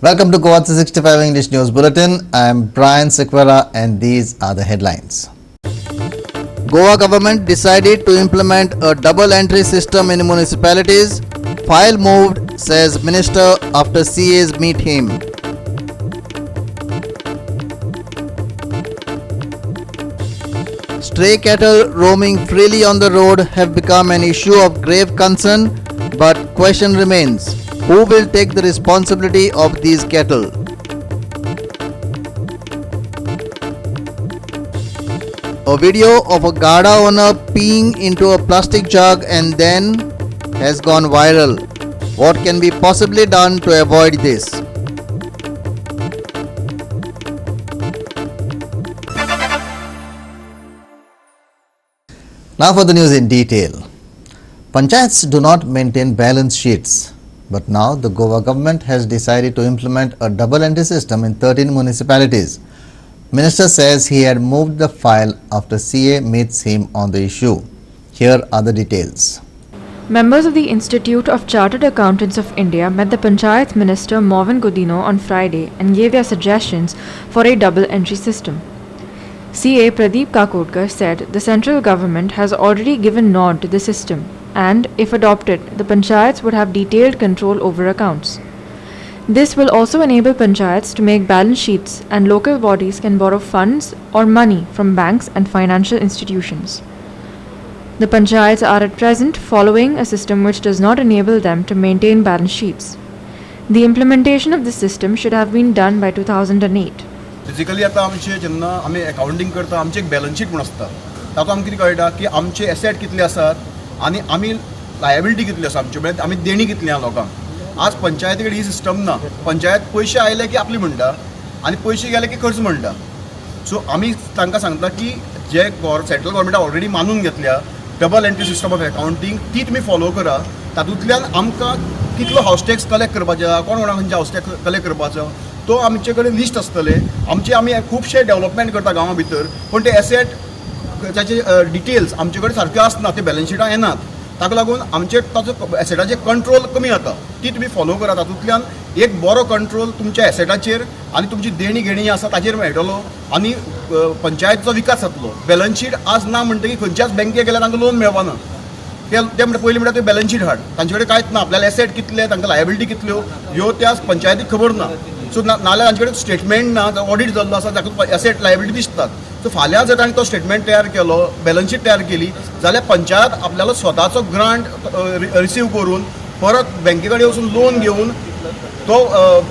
Welcome to Goa 365 English News Bulletin. I am Brian Sequera and these are the headlines. Goa government decided to implement a double entry system in municipalities. File moved, says Minister after CAs meet him. Stray cattle roaming freely on the road have become an issue of grave concern, but question remains, who will take the responsibility of these cattle? A video of a Gada owner peeing into a plastic jug and then has gone viral. What can be possibly done to avoid this? Now for the news in detail. Panchayats do not maintain balance sheets, but now the Goa government has decided to implement a double entry system in 13 municipalities. Minister says he had moved the file after CA meets him on the issue. Here are the details. Members of the Institute of Chartered Accountants of India met the Panchayat Minister Movan Godino on Friday and gave their suggestions for a double entry system. CA Pradeep Kakodkar said the central government has already given nod to the system and, if adopted, the panchayats would have detailed control over accounts. This will also enable panchayats to make balance sheets and local bodies can borrow funds or money from banks and financial institutions. The panchayats are at present following a system which does not enable them to maintain balance sheets. The implementation of this system should have been done by 2008. Physically आता आमचे जेन्ना आमी accounting करता आमचे एक balance sheet म्हूण आसता तातूंत आमकां कितें कळटा की आमचे एसेट कितले आसात आनी आमी लायबिलिटी कितली आसा आमचे म्हळ्यार आमी देणी कितली आहा लोकांक आज पंचायती कडेन ही सिस्टम ना पंचायत पयशे आयले की आपली म्हणटा आनी पयशे गेले की खर्च म्हणटा सो आमी तांकां सांगता की जे सेंट्रल गव्हर्मेंटान ऑलरेडी मानून घेतल्या double entry system of accounting ती तुमी फॉलो करा तातूंतल्यान आमकां कितलो हावस टॅक्स कलेक्ट करपाचो कोण कोणाक खंयचे हावस टॅक्स कलेक्ट करपाचो तो आमचे कडेन लिस्ट आसतले आमी खुबशे डेव्हलपमेंट करता गांवा भितर पण ते एसेट ताचे डिटेल्स आमचे कडेन सारक्यो आसना ते बॅलन्स शिटां येनात ताका लागून आमचे ताचो एसेटाचेर कंट्रोल कमी जाता ती तुमी फॉलो करा तातूंतल्यान एक बरो कंट्रोल तुमच्या एसेटाचेर आनी तुमची देणी घेणी आसा ताचेर मेळटलो आनी पंचायतीचो विकास जातलो बॅलन्स शीट आज ना म्हणटकीर खंयच्याच बँकेक गेल्यार तांकां लोन मेळपाना ते म्हणटा पयलीं म्हणटा ते बॅलन्स शीट हाड तांचे कडेन कांयच ना आपल्याला एसेट कितले तांकां लायबिलिटी कितल्यो ह्यो त्या पंचायतीक खबर ना सो नाल्यार तांचे कडेन स्टेटमेंट ना ऑडिट जाल्लो आसा ताका एसेट लायबिलिटी दिसतात सो फाल्यां जर ताणें तो स्टेटमेंट तयार केलो बॅलन्स शीट तयार केली जाल्यार पंचायत आपल्याला स्वताचो ग्रांट रिसीव करून परत बँके कडेन वचून लोन घेवन तो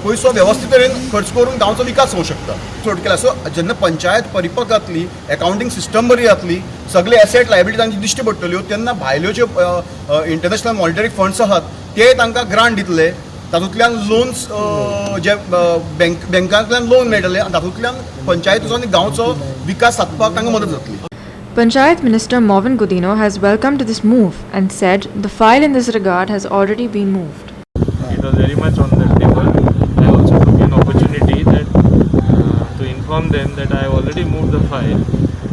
पयसो वेवस्थीत तरेन खर्च करून गांवचो विकास होवंक शकता चड केला सो जेन्ना पंचायत परिपक्व जातली अकाउंटिंग सिस्टम बरी जातली सगळे एसेट लायबिलिटी तांची दिश्टी पडटल्यो तेन्ना भायल्यो ज्यो इंटरनॅशनल मॉनिटरी फंड्स आहात ते तांकां ग्रांट दितले तातूंतल्यान लोन्स जे बँकांतल्यान लोन मेळटले आनी तातूंतल्यान पंचायतीचो आनी गांवचो विकास सादपाक तांकां मदत जातली. Panchayat Minister Movan Godino has welcomed this move and said the file in this regard has already been moved. It was very much on the table. I also took an opportunity that to inform them that I have already moved the file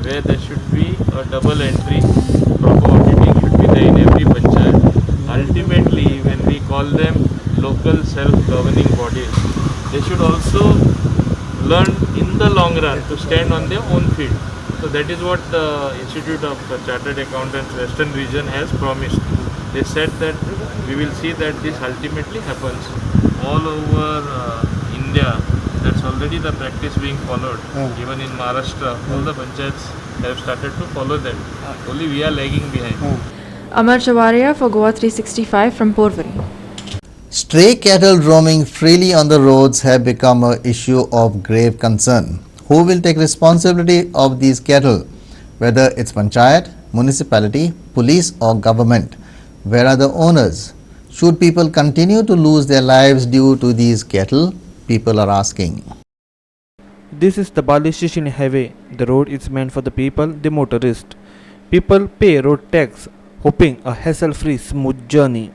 where there should be a double entry, proper auditing should be there in every panchayat. Ultimately, when we call them local self-governing bodies, they should also learn in the long run to stand on their own feet. So that is what the Institute of Chartered Accountants Western Region has promised. They said that we will see that this ultimately happens all over India. That's already the practice being followed. Even in Maharashtra, all the panchayats have started to follow that. Only we are lagging behind. Amar Chavaria for Goa 365 from Porvorim. Stray cattle roaming freely on the roads have become an issue of grave concern. Who will take responsibility of these cattle? Whether it's panchayat, municipality, police or government. Where are the owners? Should people continue to lose their lives due to these cattle? People are asking. This is the Bali Station highway. The road is meant for the people, the motorist. People pay road tax, hoping a hassle-free smooth journey.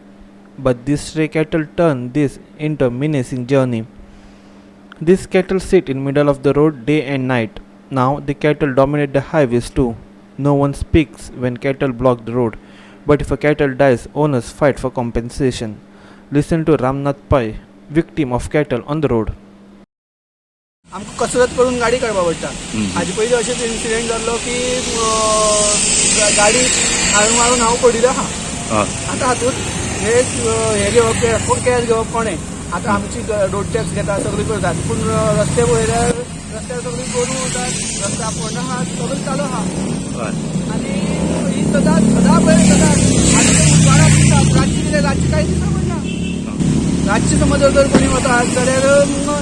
But these stray cattle turn this into a menacing journey. These cattle sit in middle of the road day and night. Now the cattle dominate the highways too. No one speaks when cattle block the road. But if a cattle dies, owners fight for compensation. Listen to Ramnath Pai, victim of cattle on the road. आमकां कसरत करून गाडी काडपा पडटा. हाजे पयलीं अशेंच incident जाल्लो की गाडी मारून हांव पडिल्लो आहा. आतां हातूंत हे घेवप कॅश घेवप कोणें. आतां आमची रोड टॅक्स घेता सगळी करतात पूण रस्ते पळयल्यार रस्त्यार सगळी गोरू वतात, रस्ते आपण आहा सगळी चालू आहा. आनी ही सदां पळय रातची कांय दिसता पडना. रातची समज जर कोणी वतात जाल्यार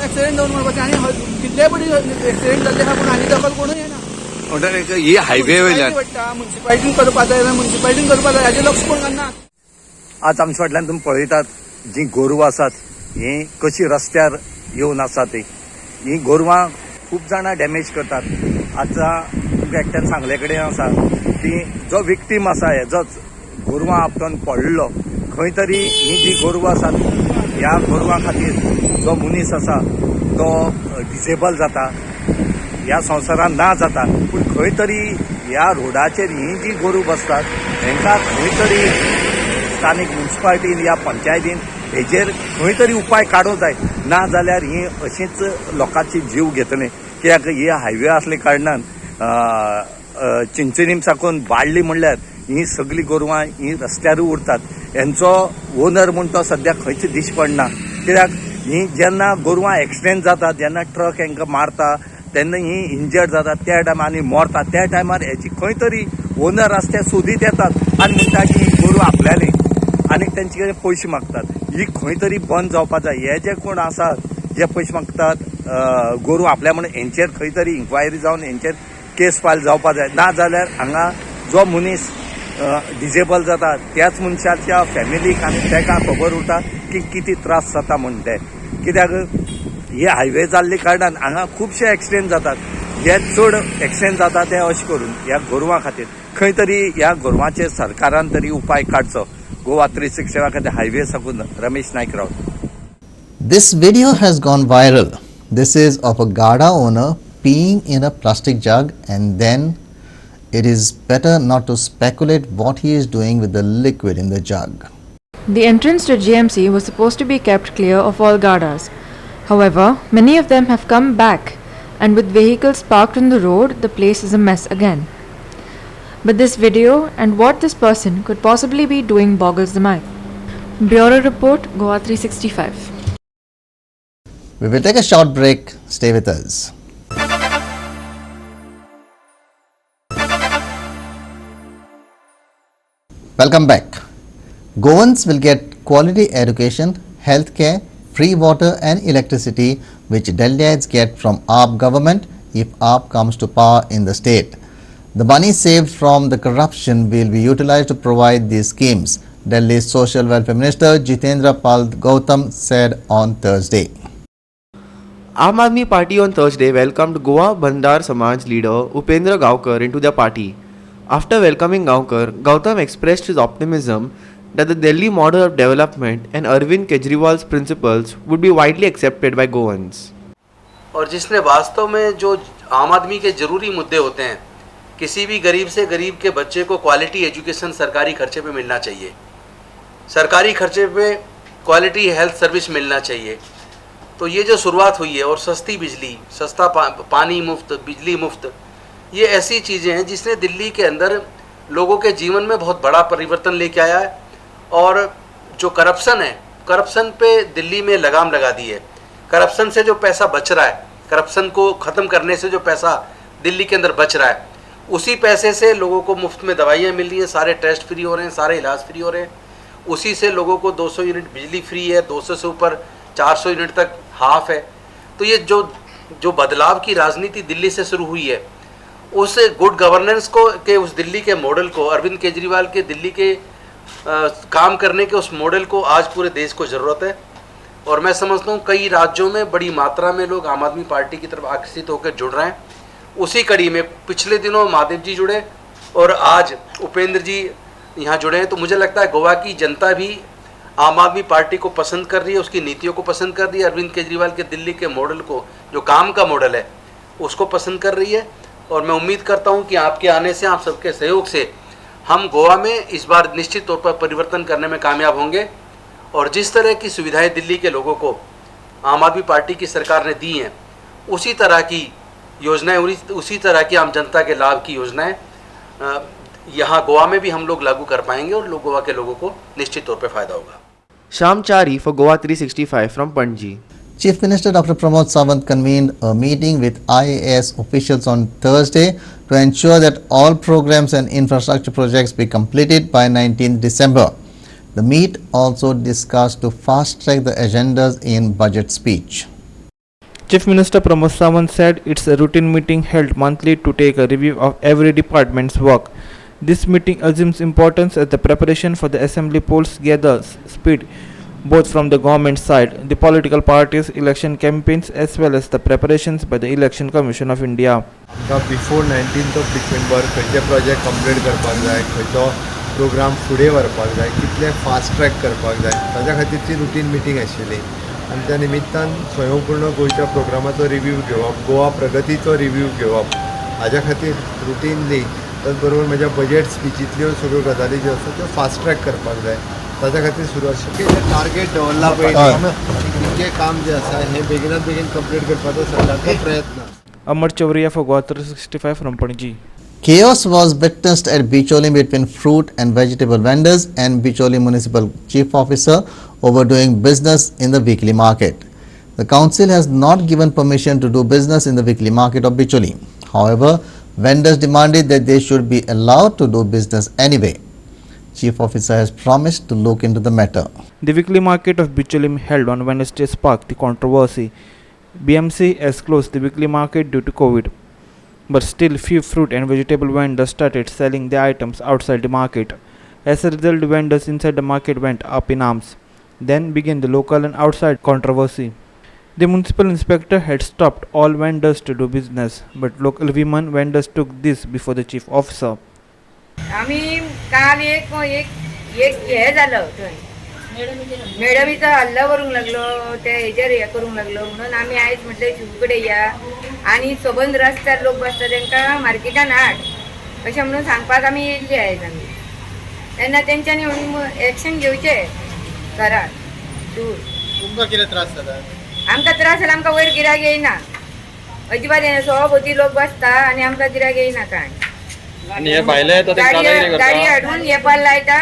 एक्सिडेंट जावन मरपाचें आनी कितले बडी एक्सिडेंट जाल्ले आहा पूण आनी दखल कोणूय येना. ही हायवे वयल्यान पडटा म्युन्सिपालिटीन करपा जाय म्युन्सिपालिटीन करपा जाय हाजेर लक्ष कोण घालना. आज आमच्या फाटल्यान तुम्ही पळयतात जी गोरवां आसात ही कशी रस्त्यार येवन आसात ही गोरवां खूब जाणां डॅमेज करतात. आतां तुमकां एकट्यान सांगले कडेन आसा की जो विक्टीम आसा हेजोच गोरवां आपटोन पडलो खंय तरी ही जी गोरवां आसात ह्या गोरवां खातीर जो मनीस आसा तो डिसेबल जाता, ह्या संवसारान ना जाता. पूण खंय तरी ह्या रोडाचेर ही जी गोरू बसतात हांकां खंय तरी स्थानीक म्युन्सिपालिटीन या पंचायतीन हेजेर खंय तरी उपाय काडूंक जाय. ना जाल्यार ही अशीच लोकांची जीव घेतले. कित्याक ही हायवे आसले कारणान चिंचणीम साकून बाळ्ळी म्हणल्यार ही सगळी गोरवां ही रस्त्यार उरतात. हेंचो ओनर म्हूण तो सद्या खंयच दिश्ट पडना. कित्याक ही जेन्ना गोरवां एक्सिडेंट जातात, जेन्ना ट्रक हांकां मारता तेन्ना ही इंजर्ड जातात त्या टायमार आनी मरतात त्या टायमार हेची खंय तरी ओनर आसा ते सोदीत येतात आनी म्हणटा की ही गोरू आपल्याली आनी तेंचे कडेन पयशे मागतात. ही खंय तरी बंद जावपा जाय. हे जे कोण आसात जे पयशे मागतात गोरू आपल्या म्हणून हेंचेर खंय तरी इन्क्वायरी जावन हेंचेर केस फायल जावपा जाय. ना जाल्यार हांगा जो मनीस डिसेबल जाता त्याच मनशाच्या फॅमिलीक आनी तेका खबर उरता की किती त्रास जाता म्हूण ते. कित्याक हे हायवे जाल्ले कारणान हांगा खुबशे एक्सिडेंट जातात. हे चड एक्सिडेंट जाता ते अशें करून ह्या गोरवां खातीर खंय तरी ह्या गोरवांचेर सरकारान तरी उपाय काडचो. गोवा 360 खातीर हायवे साकून रमेश नायक Rawat. This video has gone viral. This is of a Gada owner peeing in a plastic jug, and then it is better not to speculate what he is doing with the liquid in the jug. The entrance to GMC was supposed to be kept clear of all Gadas. However, many of them have come back, and with vehicles parked on the road, the place is a mess again. But this video and what this person could possibly be doing boggles the mind. Bureau Report, Goa 365. We will take a short break. Stay with us. Welcome back. Goans will get quality education, healthcare, free water and electricity which Delhiites get from AAP government if AAP comes to power in the state. The money saved from the corruption will be utilized to provide these schemes, Delhi's Social Welfare Minister Jitendra Pal Gautam said on Thursday. Aam Aadmi Party on Thursday welcomed Goa Bandar Samaj leader Upendra Gaonkar into their party. After welcoming Gaonkar, Gautam expressed his optimism that the Delhi model of development and Arvind Kejriwal's principles would be widely accepted by Goans. और जिसने वास्तव में जो आम आदमी के ज़रूरी मुद्दे होते हैं, किसी भी गरीब से गरीब के बच्चे को क्वालिटी एजुकेशन सरकारी खर्चे पे मिलना चाहिए, सरकारी खर्चे पे क्वालिटी हेल्थ सर्विस मिलना चाहिए. तो ये जो शुरुआत हुई है और सस्ती बिजली, सस्ता पानी मुफ्त, बिजली मुफ्त, ये ऐसी चीज़ें हैं जिसने दिल्ली के अंदर लोगों के जीवन में बहुत बड़ा परिवर्तन लेके आया है. और जो करप्शन है, करप्शन पे दिल्ली में लगाम लगा दी है. करप्शन से जो पैसा बच रहा है, करप्शन को ख़त्म करने से जो पैसा दिल्ली के अंदर बच रहा है, उसी पैसे से लोगों को मुफ्त में दवाइयाँ मिल रही हैं, सारे टेस्ट फ्री हो रहे हैं, सारे इलाज फ्री हो रहे हैं. उसी से लोगों को 200 यूनिट बिजली फ्री है, 200 से ऊपर 400 यूनिट तक हाफ है. तो ये जो बदलाव की राजनीति दिल्ली से शुरू हुई है, उस गुड गवर्नेंस को के उस दिल्ली के मॉडल को, अरविंद केजरीवाल के दिल्ली के काम करने के उस मॉडल को आज पूरे देश को ज़रूरत है. और मैं समझता हूँ कई राज्यों में बड़ी मात्रा में लोग आम आदमी पार्टी की तरफ आकर्षित होकर जुड़ रहे हैं. उसी कड़ी में पिछले दिनों महादेव जी जुड़े और आज उपेंद्र जी यहाँ जुड़े हैं. तो मुझे लगता है गोवा की जनता भी आम आदमी पार्टी को पसंद कर रही है, उसकी नीतियों को पसंद कर रही है, अरविंद केजरीवाल के दिल्ली के मॉडल को, जो काम का मॉडल है, उसको पसंद कर रही है. और मैं उम्मीद करता हूँ कि आपके आने से, आप सबके सहयोग से हम गोवा में इस बार निश्चित तौर पर परिवर्तन करने में कामयाब होंगे. और जिस तरह की सुविधाएं दिल्ली के लोगों को आम आदमी पार्टी की सरकार ने दी हैं, उसी तरह की योजनाएं, उसी तरह की आम जनता के लाभ की योजनाएं यहाँ गोवा में भी हम लोग लागू कर पाएंगे और गोवा के लोगों को निश्चित तौर पे फायदा होगा। Sham Chari for Goa 365 from Panji. Chief Minister Dr. Pramod Sawant convened a meeting with IAS officials on Thursday to ensure that all programs and infrastructure projects be completed by 19th December. The meet also discussed to fast-track the agendas in budget speech. Chief Minister Pramod Sawant said it's a routine meeting held monthly to take a review of every department's work. This meeting assumes importance as the preparation for the assembly polls gathers speed both from the government side, the political parties, election campaigns as well as the preparations by the Election Commission of India. Before 19th of December खंयचे project complete करपाक जाय, खंयचो programme फुडें व्हरपाक जाय, कितले fast track करपाक जाय, ताच्या खातीरची रुटीन मिटींग आशिल्ली आनी त्या निमित्तान स्वयंपूर्ण गोंयच्या प्रोग्रामाचो रिव्यू घेवप, गोवा प्रगतीचो रिव्यू घेवप, हाज्या खातीर रुटीनली त्याच बरोबर म्हज्या बजेट स्पिचींतल्यो सगळ्यो गजाली ज्यो आसा त्यो फास्ट ट्रॅक करपाक जाय, ताच्या खातीर सुरू आसा की टार्गेट दवरला पयलीं जें काम जें आसा हें बेगिनात बेगीन कंप्लीट करपाचो सरकारचो प्रयत्न आसा. Amar Chavriya for Goa 365 from Panji. Chaos was witnessed at Bicholi between fruit and vegetable vendors and Bicholi Municipal Chief Officer over doing business in the weekly market. The council has not given permission to do business in the weekly market of Bicholi. However, vendors demanded that they should be allowed to do business anyway. Chief Officer has promised to look into the matter. The weekly market of Bicholi held on Wednesday sparked the controversy. BMC has closed the weekly market due to COVID, but still few fruit and vegetable vendors started selling their items outside the market. As a result, vendors inside the market went up in arms. Then began the local and outside controversy. The municipal inspector had stopped all vendors to do business, but local women vendors took this before the chief officer. आम्ही काल एक हे झालं मॅडमीचा हल्ला करूंक लागलो, ते हेजेर हे करूंक लागलो म्हणून आम्ही आयज म्हटले शिवकडे या आणि सबंद रस्त्यार लोक बसता तांकां मार्केटान हाड अशें म्हणून सांगपाक आमी येयल्ले आयज आमी. तेन्ना तेंच्यांनी एक्शन घेवचें घरात दूर. तुमकां कितें त्रास जाता? आमकां त्रास जाला, आमकां वयर गिरायक येयना अजिबात येना, सभाभोवती लोक बसता आनी आमकां गिरायक येयना कांय. गाडी हाडून येपार लायता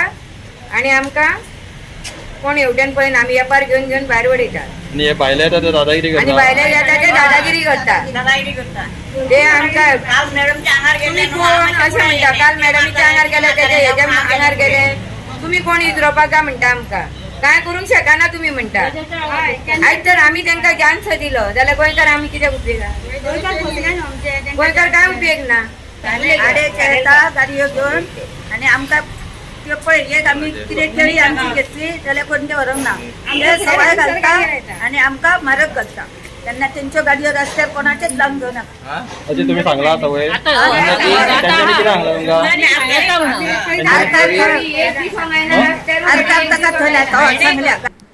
आनी आमकां कोण हेवट्यान पळयना, आमी येपार घेवन घेवन भायर उडयतात आनी भायले येता ते दादागिरी करता. ते आमकां तुमी कोण अशें म्हणटा, काल मॅडमीच्या आंगार गेले तेजे हेज्या आंगार गेले, तुमी कोण इजरोवपाक काय म्हणटा, आमकां काय करूंक शकना तुमी म्हणटा. आयज तर आमी तांकां चान्स दिलो जाल्यार गोंयकार आमी कित्याक उपेग, गोंयकार काय उपेग ना. गाडये खेळटा गाडयो घेवन आनी आमकां त्यो पळय एक आमी कितें केळी आमची घेतली जाल्यार कोण ते व्हरोंक ना, ते सवाय घालता आनी आमकां म्हारग घालता. तेन्ना तेंच्यो गाडयो रस्त्यार कोणाचेच लावन घेवनाका. अशें तुमी सांगला आतां वयर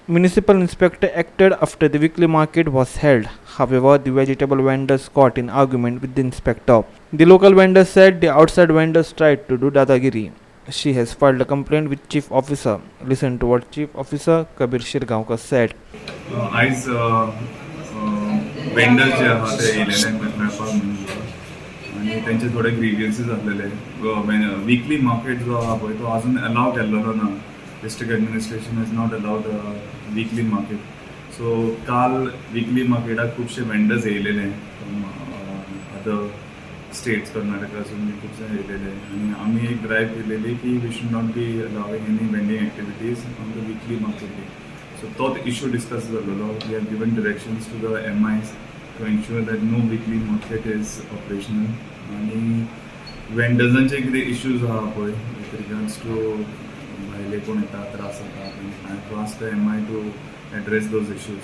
Municipal inspector acted after the weekly market was held. However, the vegetable vendors got in argument with the inspector. The local vendors said the outside vendors tried to do dadagiri. She has filed a complaint with Chief Officer. Listen to what Chief Officer Kabir Shirgaonkar said. आयज vendors जे आहा ते येयलेले मेळपाक आनी तेंचे थोडे ग्रीवियन्सीस आसलेले. Weekly market जो आहा पळय तो आजून अलाव केल्लो ना. District administration has not allowed weekly market. So काल वीकली मार्केटाक खुबशे वेंडर्स येयलेले अदर स्टेट्स, कर्नाटकासून बी खुबशे येयलेले आनी आमी एक ड्रायव केलेली की we should not be allowing any vending activities on the weekly market day. So तोच इश्यू डिस्कस जाल्लो. We have given directions to the MIs to ensure that no weekly market is operational. आनी वेंडर्सांचे कितें issues आहा पळय with regards to भायले कोण येता त्रास जाता, I have asked the MI to address those issues.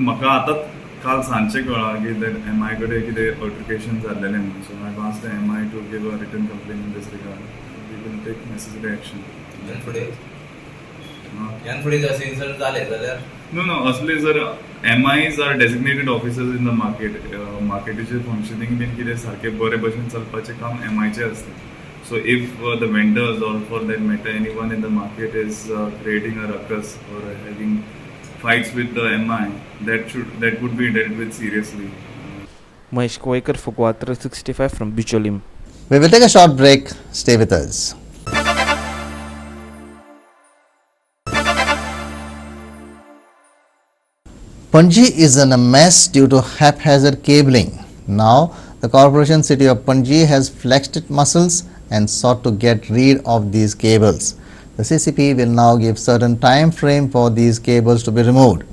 म्हाका आतां काल सांजचे कळ्ळां की MI कडेन कितें अल्टरकेशन जाल्लेलें म्हणून. So I have asked the MI to give a written complaint in this regard. We will take necessary action. नो असले जर MIs are designated officers in the market, मार्केटीचे फंक्शनींग बीन कितें सारकें बरे भशेन चलपाचें काम MIचें आसता. So if the vendors or for that matter anyone in the market is creating a ruckus or having fights with the MI, that would be dealt with seriously. Mahesh Koikar for Goa 365 from Bicholim. We will take a short break. Stay with us. Panji is in a mess due to haphazard cabling. Now, the Corporation City of Panji has flexed its muscles and sought to get rid of these cables. The CCP will now give certain time frame for these cables to be removed.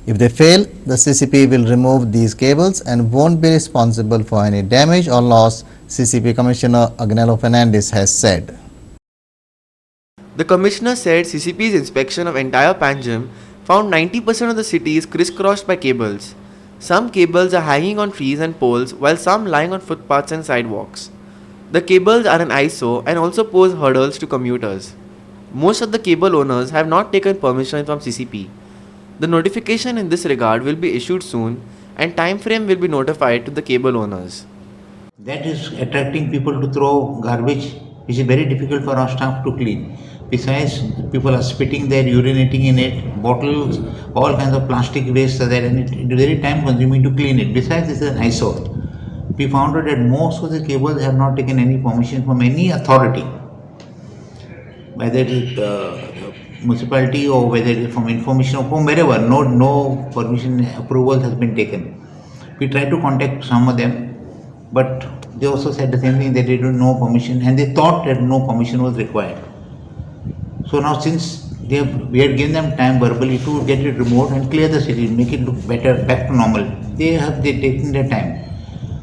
If they fail, the CCP will remove these cables and won't be responsible for any damage or loss, CCP Commissioner Agnello Fernandez has said. The commissioner said CCP's inspection of entire Panjim found 90% of the city is crisscrossed by cables. Some cables are hanging on trees and poles while some lying on footpaths and sidewalks. The cables are an eyesore and also pose hurdles to commuters. Most of the cable owners have not taken permission from CCP. The notification in this regard will be issued soon and time frame will be notified to the cable owners. That is attracting people to throw garbage, which is very difficult for our staff to clean. Besides, people are spitting there, urinating in it, bottles, all kinds of plastic waste are there, and it is very time consuming to clean it. Besides, this is an eyesore. We found out that most of the cables have not taken any permission from any authority, whether it is municipality or whether it is from information or from wherever. No permission approval has been taken. We tried to contact some of them, but they also said the same thing, that they don't know permission, and they thought that no permission was required. So now, since we had given them time verbally to get it removed and clear the city, make it look better, back to normal, they taken their time.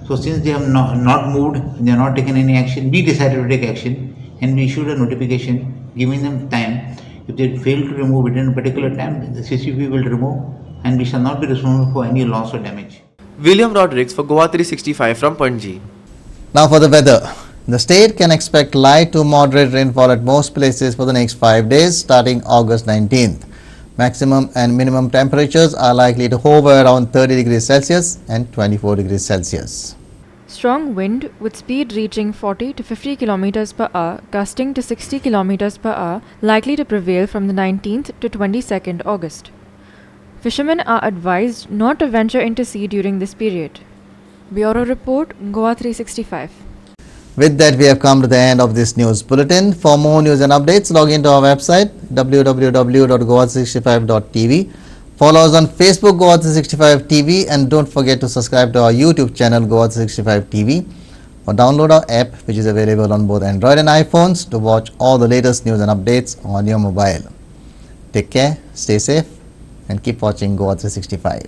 So since they have not moved, they have not taken any action, we decided to take action and we issued a notification giving them time. If they fail to remove within a particular time, the CCP will remove and we shall not be responsible for any loss or damage. William Rodrigues for Goa 365 from Panji. Now for the weather. The state can expect light to moderate rainfall at most places for the next 5 days starting August 19th. Maximum and minimum temperatures are likely to hover around 30 degrees Celsius and 24 degrees Celsius. Strong wind with speed reaching 40 to 50 km per hour, gusting to 60 km per hour, likely to prevail from the 19th to 22nd August. Fishermen are advised not to venture into sea during this period. Bureau Report, Goa 365. With that, we have come to the end of this news bulletin. For more news and updates, log into our website www.goa365.tv. Follow us on Facebook Goa365 TV and don't forget to subscribe to our YouTube channel Goa365 TV or download our app, which is available on both Android and iPhones, to watch all the latest news and updates on your mobile. Take care, stay safe and keep watching Goa365.